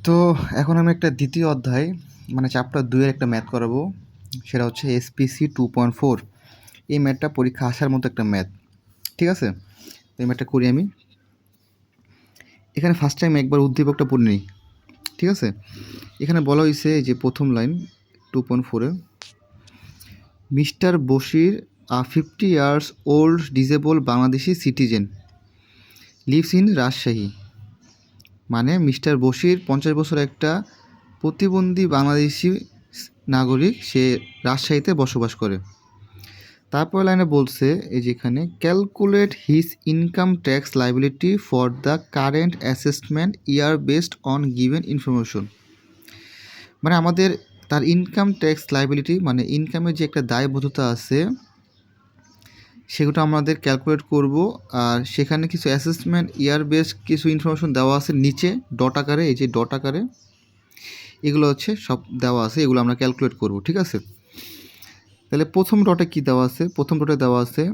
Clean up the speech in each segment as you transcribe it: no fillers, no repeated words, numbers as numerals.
তো এখন আমি একটা দ্বিতীয় অধ্যায় মানে চ্যাপ্টার 2 এর একটা ম্যাথ করাবো। সেটা হচ্ছে এসপিসি 2.4। এই ম্যাথটা পরীক্ষা আসার মতো একটা ম্যাথ। ঠিক আছে? তো এই ম্যাথটা করি আমি। এখানে ফার্স্ট টাইম একবার উদ্দীপকটা পড়ে নিই। ঠিক আছে? এখানে বলা হয়েছে যে প্রথম line 2.4 A mister Bashir 50 years old disable Bangladeshi citizen lives in Rajshahi. মানে মিস্টার বশির 50 বছর একটা প্রতিবন্ধী বাংলাদেশি নাগরিক, সে রাজশাহীতে বসবাস করে। তারপর লাইনে বলছে এই যেখানে calculate his income tax liability for the current assessment year based on given information. মানে আমাদের তার ইনকাম ট্যাক্স লাইবিলিটি মানে ইনকামের যে একটা দায়বদ্ধতা আছে সেগুলো আমাদের ক্যালকুলেট করব। আর সেখানে কিছু অ্যাসেসমেন্ট ইয়ার বেসড কিছু ইনফরমেশন দেওয়া আছে নিচে ডট আকারে, এই যে ডট আকারে এগুলো হচ্ছে সব দেওয়া আছে, এগুলো আমরা ক্যালকুলেট করব। ঠিক আছে? তাহলে প্রথম ডটে কী দেওয়া আছে? প্রথম ডটে দেওয়া আছে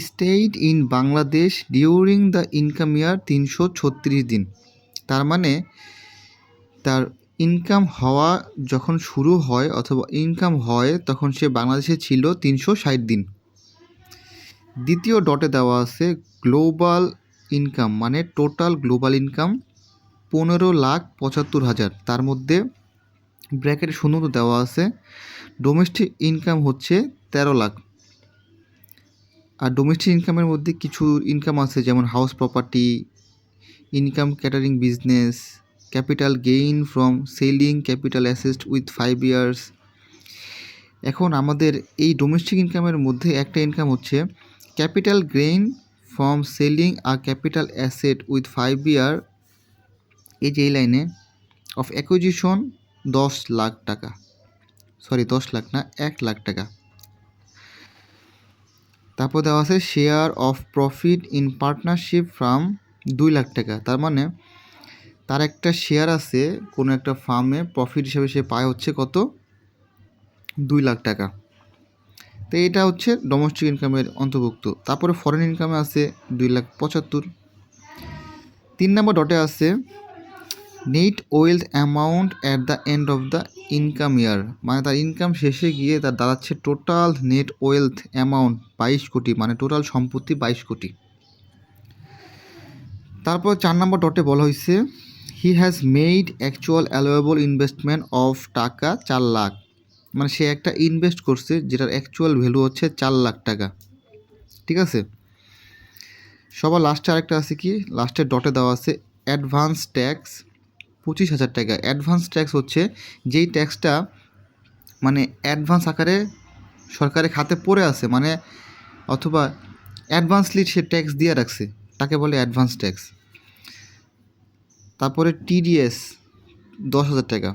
stayed in Bangladesh during the income ইয়ার 336 দিন। তার মানে তার ইনকাম হওয়া যখন শুরু হয় অথবা ইনকাম হয় তখন সে বাংলাদেশে ছিল 360 দিন। দ্বিতীয় ডটে দেওয়া আছে গ্লোবাল ইনকাম মানে টোটাল গ্লোবাল ইনকাম 15,75,000। তার মধ্যে ব্র্যাকেটে শূন্য দেওয়া আছে ডোমেস্টিক ইনকাম হচ্ছে 13 লাখ। আর ডোমেস্টিক ইনকামের মধ্যে কিছু ইনকাম আছে যেমন house property income, catering business, capital gain from selling capital asset with 5 years. এখন আমাদের এই ডোমেস্টিক ইনকামের মধ্যে একটা ইনকাম হচ্ছে capital gain from selling a capital asset with 5 ইয়ার, এই যে এই লাইনে অফ অ্যাকুইজিশন 10 লাখ টাকা, সরি 10 লাখ না 1 লাখ টাকা। তারপর দেওয়া আছে share of profit in partnership from 2 lakh টাকা। তার মানে তার একটা শেয়ার আছে কোনো একটা ফার্মে, প্রফিট হিসেবে সে পায় হচ্ছে কত? 2 লাখ টাকা। তো এটা হচ্ছে ডোমেস্টিক ইনকামের অন্তর্ভুক্ত। তারপরে ফরেন ইনকামে আছে 2,75,000। 3 নম্বর ডটে আছে net wealth amount at the end of the income ইয়ার, মানে তার ইনকাম শেষে গিয়ে তার দাঁড়াচ্ছে টোটাল নেট ওয়েলথ অ্যামাউন্ট 22 কোটি, মানে টোটাল সম্পত্তি 22 কোটি। তারপর 4 নম্বর ডটে বলা হয়েছে he has made actual allowable investment of টাকা 4 লাখ, মানে সে একটা ইনভেস্ট করছে যেটার অ্যাকচুয়াল ভ্যালু হচ্ছে 4 লাখ টাকা। ঠিক আছে? সবার লাস্টে আরেকটা আছে কি, লাস্টের ডটে দেওয়া আছে অ্যাডভান্স ট্যাক্স 25,000 টাকা। অ্যাডভান্স ট্যাক্স হচ্ছে যেই ট্যাক্সটা মানে অ্যাডভান্স আকারে সরকারের খাতে পড়ে আছে, মানে অথবা অ্যাডভান্সলি সে ট্যাক্স দিয়ে রাখছে, তাকে বলে অ্যাডভান্স ট্যাক্স। তারপরে টিডিএস 10,000 টাকা।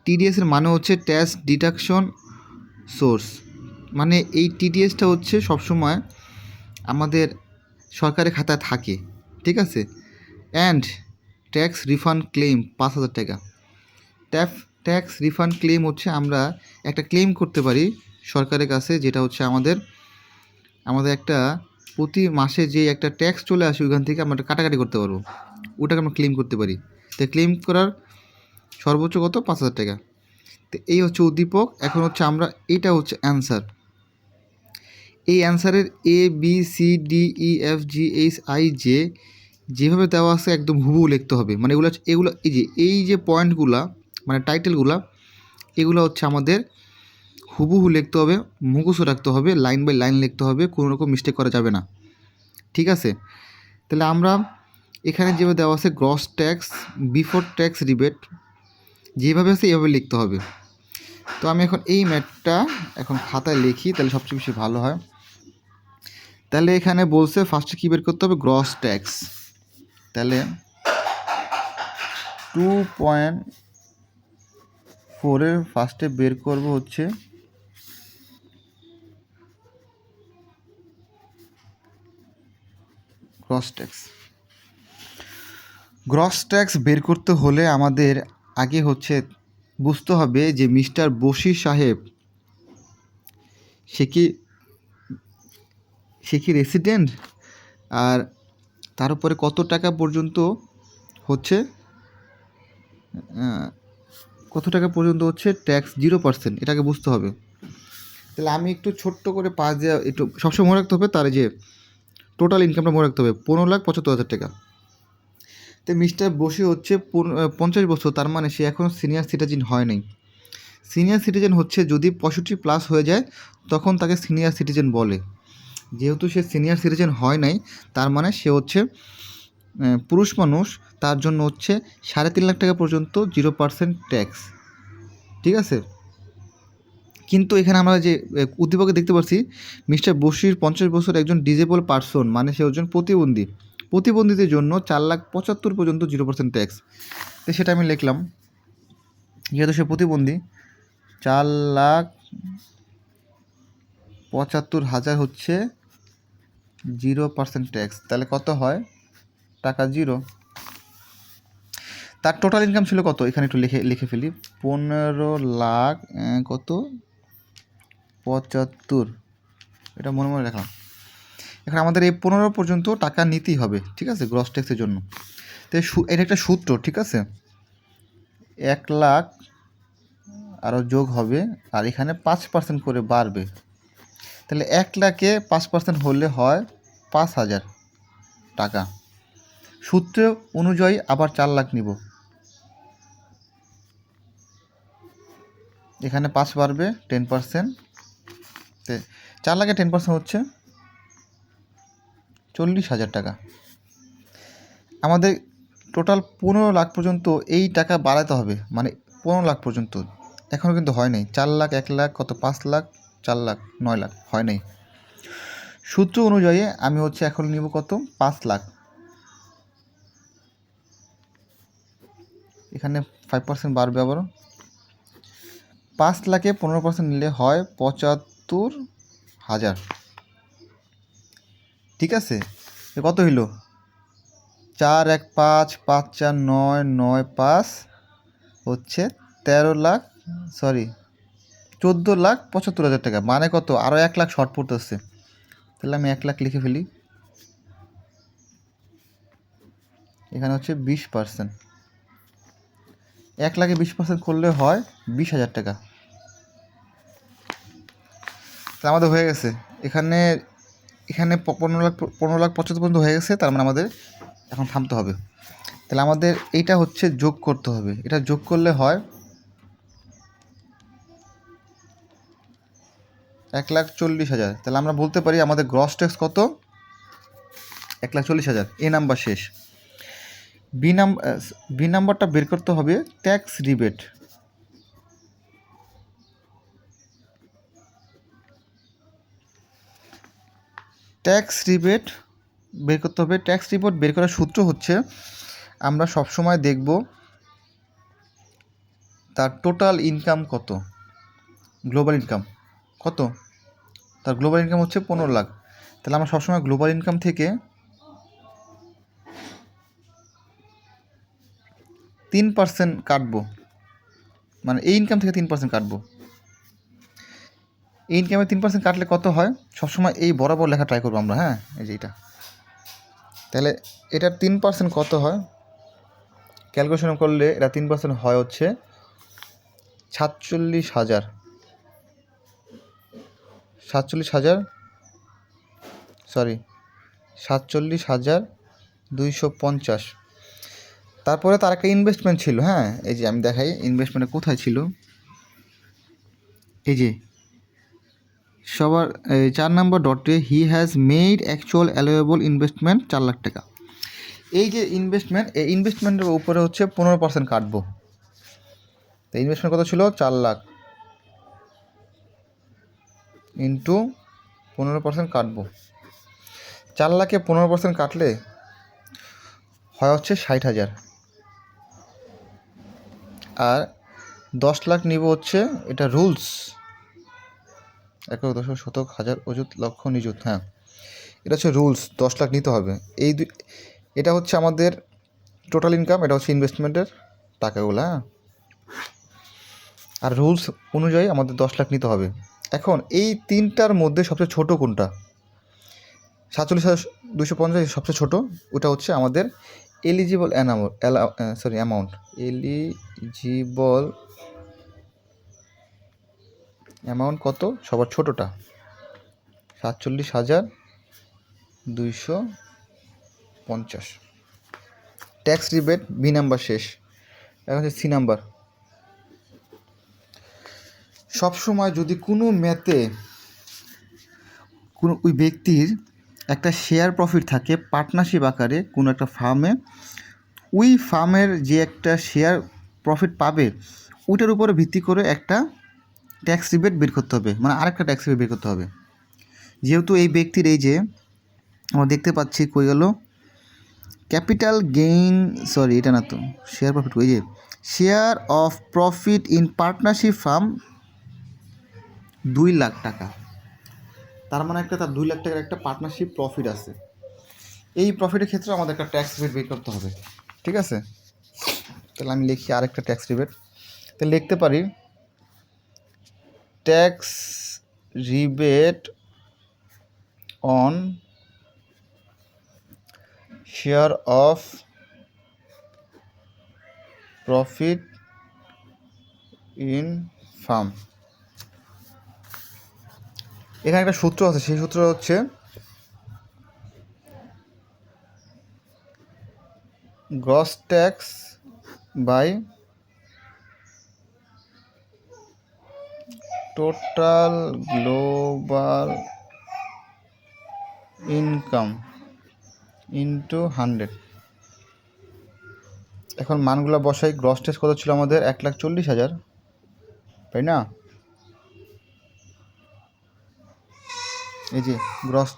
টিডিএসের মানে হচ্ছে ট্যাক্স ডিডাকশন সোর্স, মানে এই টিডিএসটা হচ্ছে সবসময় আমাদের সরকারি খাতায় থাকে। ঠিক আছে? অ্যান্ড ট্যাক্স রিফান্ড ক্লেম 5,000 টাকা। ট্যাক্স রিফান্ড ক্লেম হচ্ছে আমরা একটা ক্লেম করতে পারি সরকারের কাছে, যেটা হচ্ছে আমাদের একটা প্রতি মাসে যে একটা ট্যাক্স চলে আসে ওইখান থেকে আমরা কাটাকাটি করতে পারবো, ওটাকে আমরা ক্লেম করতে পারি। তো ক্লেম করার সর্বোচ্চ কত? 5,000 টাকা। তো এই হচ্ছে উদ্দীপক। এখন হচ্ছে আমরা এটা হচ্ছে অ্যান্সার। এই অ্যান্সারের A B C D E F G H I J যেভাবে দেওয়া আছে একদম হুবহু লিখতে হবে। মানে এগুলো এই যে পয়েন্টগুলা মানে টাইটেলগুলা, এগুলো হচ্ছে আমাদের হুবহু লিখতে হবে, মুখস্থ রাখতে হবে, লাইন বাই লাইন লিখতে হবে, কোনো রকম মিস্টেক করা যাবে না। ঠিক আছে? তাহলে আমরা এখানে যেভাবে দেওয়া আছে gross tax before tax rebate, যেভাবে আছে এভাবে লিখতে হবে। তো আমি এখন এই ম্যাথটা এখন খাতায় লিখি, তাহলে সবচেয়ে বেশি ভালো হয়। তাহলে এখানে বলছে ফার্স্টে কী বের করতে হবে? Gross tax. তাহলে 2.4 ফার্স্টে বের করব হচ্ছে গ্রস ট্যাক্স। গ্রস ট্যাক্স বের করতে হলে আমাদের আগে হচ্ছে বুঝতে হবে যে মিস্টার বশির সাহেব সে কি রেসিডেন্ট, আর তার উপরে কত টাকা পর্যন্ত হচ্ছে কত টাকা পর্যন্ত হচ্ছে ট্যাক্স 0%, এটাকে বুঝতে হবে। তাহলে আমি একটু ছোট্ট করে পাঁচ দেওয়া একটু সবসময় মনে রাখতে হবে, তার যে টোটাল ইনকামটা মনে রাখতে হবে 15,75,000 টাকা। তো মিস্টার বসি হচ্ছে 50 বছর, তার মানে সে এখন সিনিয়র সিটিজেন হয় নাই। সিনিয়র সিটিজেন হচ্ছে যদি 65+ হয়ে যায় তখন তাকে সিনিয়র সিটিজেন বলে। যেহেতু সে সিনিয়র সিটিজেন হয় নাই, তার মানে সে হচ্ছে পুরুষ মানুষ, তার জন্য হচ্ছে 3.5 লাখ টাকা পর্যন্ত 0% ট্যাক্স, ঠিক আছে। কিন্তু এখানে আমরা যে উদ্দীপকে দেখতে পাচ্ছি মিস্টার বশির 50 বছর একজন ডিজেবল পার্সন, মানে সে একজন প্রতিবন্ধী। প্রতিবন্ধীদের জন্য 4,75,000 পর্যন্ত 0% ট্যাক্স। তো সেটা আমি লিখলাম, যেহেতু সে প্রতিবন্ধী 4,75,000 হচ্ছে 0% ট্যাক্স। তাহলে কত হয় টাকা 0। তার টোটাল ইনকাম ছিল কত, এখানে একটু লিখে ফেলি, 15,75,000, এটা মনে মনে রাখলাম। এখানে আমাদের এই 15 পর্যন্ত টাকা নিতেই হবে, ঠিক আছে, গ্রস ট্যাক্সের জন্য। তো এটা একটা সূত্র, ঠিক আছে, 1 লাখ আরও যোগ হবে আর এখানে 5% করে বাড়বে। তাহলে 1 লাখে 5% হলে হয় 5,000 টাকা। সূত্র অনুযায়ী আবার 4 লাখ নিব, এখানে 5 বাড়বে 10%, 4 লাখে 10% হচ্ছে 40,000 টাকা। আমাদের টোটাল 15 লাখ পর্যন্ত এই টাকা বাড়াতে হবে, মানে 15 লাখ পর্যন্ত। এখনও কিন্তু হয় নাই। 4 লাখ, 1 লাখ, কত 5 লাখ, 4 লাখ, 9 লাখ হয় নাই। সূত্র অনুযায়ী আমি হচ্ছে এখন নিব কত, 5 লাখ। এখানে 5% বাড়বে আবারও। 5 লাখে 15% নিলে হয় 75,000, ঠিক আছে। কত হইল, 4 1 5 5 4 9 9 5 হচ্ছে 14,75,000 টাকা, মানে কত, আরও 1 লাখ শর্ট পড়তেছে। তাহলে আমি 1 লাখ লিখে ফেলি, এখানে হচ্ছে 20%। 1 লাখে 20% করলে হয় 20,000 টাকা। তা আমাদের হয়ে গেছে, এখানে 15,75,000 পর্যন্ত হয়ে গেছে। তার মানে আমাদের এখন থামতে হবে। তাহলে আমাদের এইটা হচ্ছে যোগ করতে হবে, এটা যোগ করলে হয় 1,40,000। তাহলে আমরা বলতে পারি আমাদের গ্রস ট্যাক্স কত, 1,40,000। এ নাম্বার শেষ। বি নাম্বারটা বের করতে হবে ট্যাক্স রিবেট। ট্যাক্স রিবেট বের করতে হবে। ট্যাক্স রিবেট বের করার সূত্র হচ্ছে, আমরা সবসময় দেখব তার টোটাল ইনকাম কত, গ্লোবাল ইনকাম কত, তার গ্লোবাল ইনকাম হচ্ছে 15 লাখ। তাহলে আমরা সবসময় গ্লোবাল ইনকাম থেকে 3% কাটবো, মানে এই ইনকাম থেকে 3% কাটবো। এই ইনকামে 3% কাটলে কত হয়, সবসময় এই বরাবর লেখা ট্রাই করবো আমরা, হ্যাঁ, এই যে এইটা। তাহলে এটার 3% কত হয়, ক্যালকুলেশন করলে এটা 3% হয় হচ্ছে 47,000, 47,250। তারপরে তার একটা ইনভেস্টমেন্ট ছিল, হ্যাঁ, এই যে আমি দেখাই ইনভেস্টমেন্টটা কোথায় ছিল। এই যে সবার 4 নম্বর ডটে, he has made actual allowable investment 4 lakh টাকা। এই যে ইনভেস্টমেন্ট, এই ইনভেস্টমেন্টের উপরে হচ্ছে 15% কাটবো। তো ইনভেস্টমেন্ট কত ছিল, 4 লাখ ইন্টু 15% কাটবো। 4 লাখে 15% কাটলে হয় হচ্ছে 60,000। আর 10 লাখ নিব হচ্ছে, এটা রুলস, একক দশক শতক হাজার অযুত লক্ষ নিযুত, হ্যাঁ, এটা হচ্ছে রুলস, 10 লাখ নিতে হবে। এটা হচ্ছে আমাদের টোটাল ইনকাম, এটা হচ্ছে ইনভেস্টমেন্টের টাকাগুলো, হ্যাঁ। আর রুলস অনুযায়ী আমাদের 10 লাখ নিতে হবে। এখন এই তিনটার মধ্যে সবচেয়ে ছোট কোনটা, 47,250 সবচেয়ে ছোট, ওটা হচ্ছে আমাদের এলিজিবল অ্যামাউন্ট এলিজিবল অ্যামাউন্ট কত, সবার ছোটোটা 47,250। ট্যাক্স রিবেট বি নাম্বার শেষ। এখন হচ্ছে সি নাম্বার। সবসময় যদি কোনো ম্যাথে কোনো ওই ব্যক্তির একটা শেয়ার প্রফিট থাকে পার্টনারশিপ আকারে কোনো একটা ফার্মে, ওই ফার্মের যে একটা শেয়ার প্রফিট পাবে ওইটার উপরে ভিত্তি করে একটা ট্যাক্স রিবেট বের করতে হবে, মানে আরেকটা ট্যাক্স রিবেট বের করতে হবে। যেহেতু এই ব্যক্তির এই যে আমরা দেখতে পাচ্ছি কই গেল ক্যাপিটাল গেইন, এটা না তো শেয়ার প্রফিট, ওই যে share of profit in partnership firm 2 lakh টাকা, তার মানে তার 2 লাখ টাকার একটা পার্টনারশিপ প্রফিট আছে। এই প্রফিটের ক্ষেত্রে আমাদের একটা ট্যাক্স রিবেট বের করতে হবে, ঠিক আছে? তাহলে আমি লিখি আরেকটা ট্যাক্স রিবেট। তাহলে লিখতে পারি tax rebate on share of profit in firm. এখানে একটা সূত্র আছে, সেই সূত্র হচ্ছে gross tax by total global income into 100। এখন মানগুলো বসাই। গ্রস ট্যাক্স কত ছিল আমাদের? 1,40,000, তাই না? এই যে গ্রস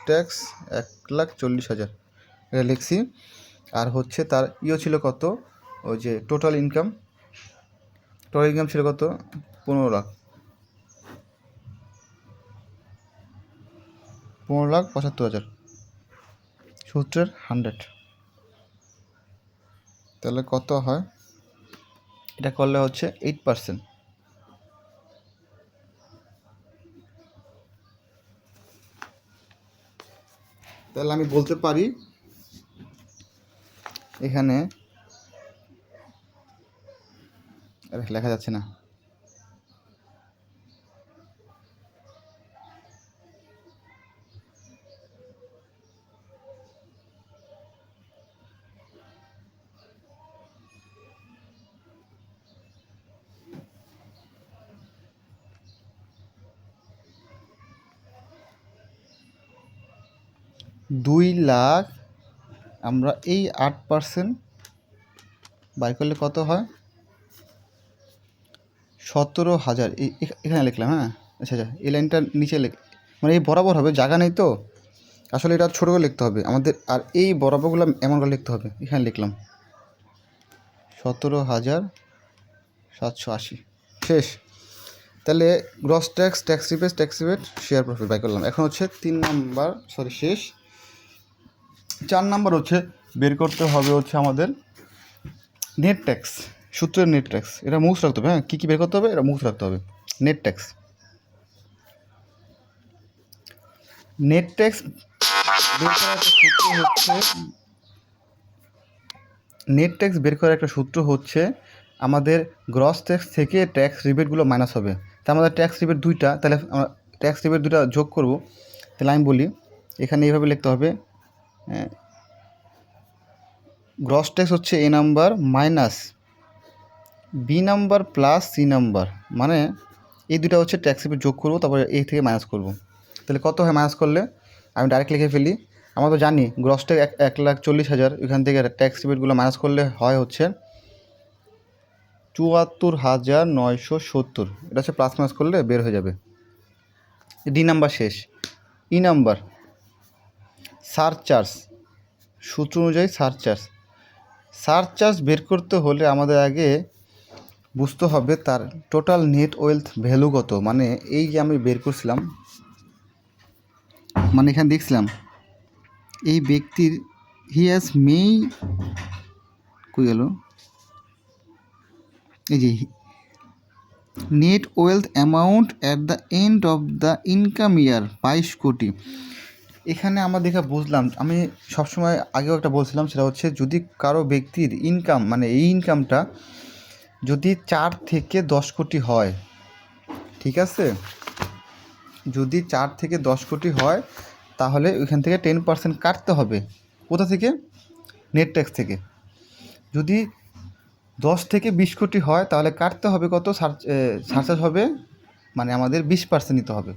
ট্যাক্স 1,40,000 এটা লিখছি। আর হচ্ছে তার ছিল কত, ওই যে টোটাল ইনকাম ছিল কত? 15,75,000 সূত্রের 100। তাহলে কত হয়? এটা করলে হচ্ছে 8%। তাহলে আমি বলতে পারি এখানে লেখা যাচ্ছে না, দুই লাখ আমরা এই 8% বাই করলে কত হয়? 17,000। এখানে লিখলাম, হ্যাঁ আচ্ছা এই লাইনটা নিচে মানে এই বরাবর হবে, জায়গা নেই তো আসলে, এটা ছোটো করে লিখতে হবে আমাদের। আর এই বরাবরগুলো এমন করে লিখতে হবে। এখানে লিখলাম 17,780 শেষ। তাহলে gross tax rebate share profit by করলাম। এখন হচ্ছে 3 নাম্বার শেষ। 4 নাম্বার হচ্ছে বের করতে হবে হচ্ছে আমাদের নেট ট্যাক্স, সূত্রের নেট ট্যাক্স। এটা মুখস্থ রাখতে হবে, হ্যাঁ কী বের করতে হবে এটা মুখস্থ রাখতে হবে। নেট ট্যাক্স বের করার একটা সূত্র হচ্ছে একটা সূত্র হচ্ছে আমাদের গ্রস ট্যাক্স থেকে ট্যাক্স রিবেটগুলো মাইনাস হবে। তা আমাদের ট্যাক্স রিবেট 2টা, তাহলে আমরা ট্যাক্স রিবেট 2টা যোগ করব। তাহলে আমি বলি এখানে এইভাবে লিখতে হবে, গ্রস ট্যাক্স হচ্ছে A number minus B number plus C number, মানে এই দুটো হচ্ছে ট্যাক্স রিবেট যোগ করব, তারপরে এই থেকে মাইনাস করব। তাহলে কত হয় মাইনাস করলে? আমি ডাইরেক্ট লিখে ফেলি। আমরা তো জানি গ্রস ট্যাক্স 1,40,000, এখান থেকে ট্যাক্স রিবেটগুলো মাইনাস করলে হয় হচ্ছে 74,970। এটা হচ্ছে প্লাস মাইনাস করলে বের হয়ে যাবে। ডি নাম্বার শেষ। ই নাম্বার সারচার্জ, সূত্র অনুযায়ী সারচার্জ বের করতে হলে আমাদের আগে বুঝতে হবে তার টোটাল নেট ওয়েলথ ভ্যালু কত। মানে এই যে আমি বের করছিলাম, মানে এখানে দেখছিলাম এই ব্যক্তির কই গেল, এই যে net wealth amount at the end of the income ইয়ার 22 কোটি। এখানে আমরা দেখে বুঝলাম, আমি সবসময় আগেও একটা বলছিলাম, সেটা হচ্ছে যদি কারো ব্যক্তির ইনকাম মানে এই ইনকামটা যদি 4 থেকে 10 কোটি হয়, ঠিক আছে, যদি 4 থেকে 10 কোটি হয় তাহলে ওইখান থেকে 10% কাটতে হবে। কোথা থেকে? নেট ট্যাক্স থেকে। যদি 10 থেকে 20 কোটি হয় তাহলে কাটতে হবে কত? সারচার্জ হবে মানে আমাদের 20% নিতে হবে।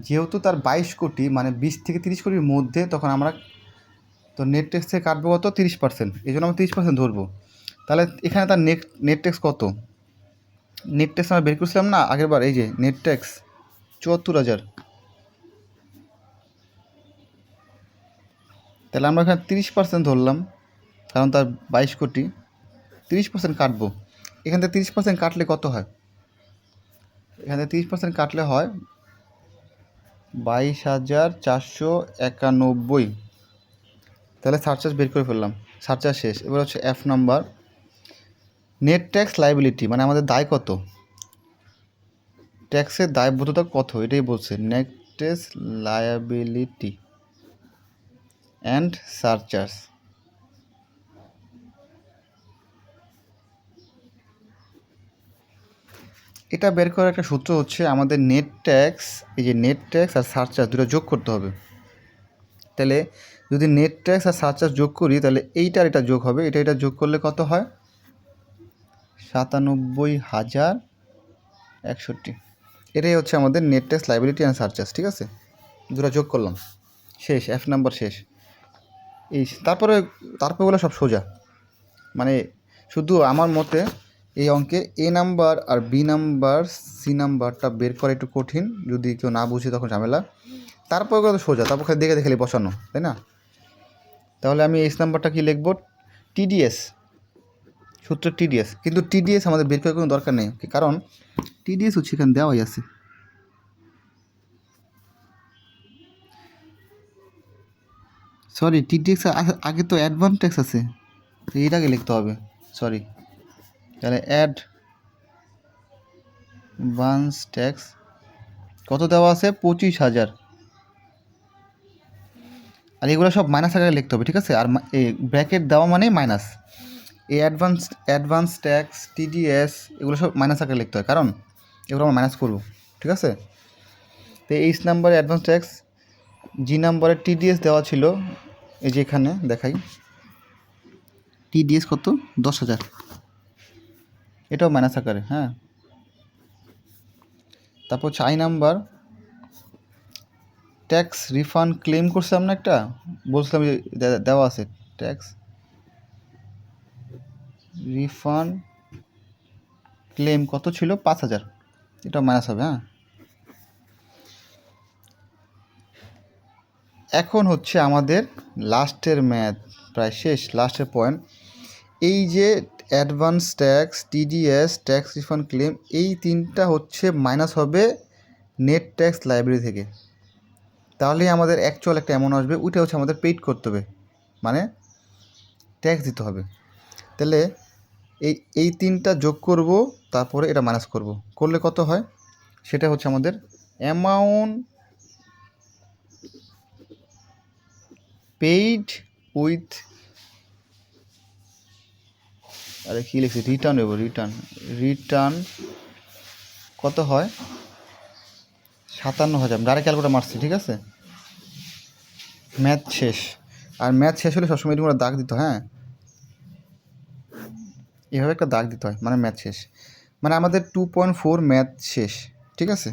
যেহেতু তার 22 কোটি মানে 20 থেকে 30 কোটির মধ্যে, তখন আমরা তো নেট ট্যাক্স থেকে কাটবো কত? 30%। এই জন্য আমরা 30% ধরবো। তাহলে এখানে তার নেট ট্যাক্স কত? নেট ট্যাক্স আমরা বের করছিলাম না আগের বার, এই যে নেট ট্যাক্স 74,000। তাহলে আমরা এখানে 30% ধরলাম, কারণ তার 22 কোটি। 30% কাটবো। এখান থেকে 30% কাটলে কত হয়? এখান থেকে 30% কাটলে হয় 22,491। তাহলে সারচার্জ বের করে ফেললাম, সারচার্জ শেষ। এবার হচ্ছে F number, net tax liability মানে আমাদের দায় কত, ট্যাক্সের দায়বদ্ধতা কত, এটাই বলছে। Net tax liability and surcharge. এটা বের করার একটা সূত্র হচ্ছে আমাদের নেট ট্যাক্স, এই যে নেট ট্যাক্স আর সারচার্জ দুটো যোগ করতে হবে। তাহলে যদি নেট ট্যাক্স আর সারচার্জ যোগ করি তাহলে এইটার এটা যোগ হবে, এটা যোগ করলে কত হয়? 97,061। এটাই হচ্ছে আমাদের net tax liability and surcharge, ঠিক আছে? দুটো যোগ করলাম, শেষ। F নাম্বার শেষ। এই তারপরে ওগুলো সব সোজা, মানে শুধু আমার মতে এই অঙ্কে A নাম্বার আর B নাম্বার C নাম্বারটা বের করা একটু কঠিন, যদি কেউ না বুঝে তখন ঝামেলা। তারপর ওগুলো তো সোজা, তারপর খালি দেখে খালি বসানো, তাই না? তাহলে আমি S নাম্বারটা কি লিখব? TDS, সূত্র TDS। কিন্তু TDS আমাদের বের করার কোনো দরকার নেই, কারণ TDS হচ্ছে এখানে দেওয়াই আছে। সরি, TDS আগে তো অ্যাডভান্স ট্যাক্স আছে, তো এইটাকে লিখতে হবে, সরি। তাহলে অ্যাডভান্স ট্যাক্স কত দেওয়া আছে? 25,000। আর এগুলো সব মাইনাস আকারে লিখতে হবে, ঠিক আছে? আর এই ব্র্যাকেট দেওয়া মানে মাইনাস। এই অ্যাডভান্স ট্যাক্স, TDS এগুলো সব মাইনাস আকারে লিখতে হয়, কারণ এগুলো আমরা মাইনাস করবো, ঠিক আছে? তো H নাম্বারে অ্যাডভান্স ট্যাক্স, G নাম্বারে TDS দেওয়া ছিল, এই যে এখানে দেখাই, TDS কত? 10,000। এটাও মাইনাস আকারে, হ্যাঁ। তারপর হচ্ছে I number, tax refund claim করছিলাম না একটা, বলছিলাম যে দেওয়া আছে ট্যাক্স রিফান্ড ক্লেম কত ছিল? 5,000। এটা মাইনাস হবে, হ্যাঁ। এখন হচ্ছে আমাদের লাস্টের ম্যাথ, প্রায় শেষ, লাস্টের পয়েন্ট। এই যে advance tax, TDS, tax refund claim, এই তিনটা হচ্ছে মাইনাস হবে নেট ট্যাক্স লাইব্রেরি থেকে। তাহলেই আমাদের অ্যাকচুয়াল একটা অ্যামাউন্ট আসবে, ওইটা হচ্ছে আমাদের পেইড করতে হবে, মানে ট্যাক্স দিতে হবে। তাহলে এই তিনটা যোগ করব, তারপরে এটা মাইনাস করব, করলে কত হয়? সেটা হচ্ছে আমাদের অ্যামাউন্ট পেইড উইথ, আরে কী লিখছি, রিটার্ন দেবো, রিটার্ন কত হয়? 57,000। ডাইরেক্ট ক্যালকুলেটার মারছি, ঠিক আছে? ম্যাথ শেষ। আর ম্যাথ শেষ হলে সবসময় এরকম দাগ দিতে হয়, হ্যাঁ, এভাবে একটা দাগ দিতে হয়, মানে ম্যাথ শেষ, মানে আমাদের 2.4 ম্যাথ শেষ, ঠিক আছে?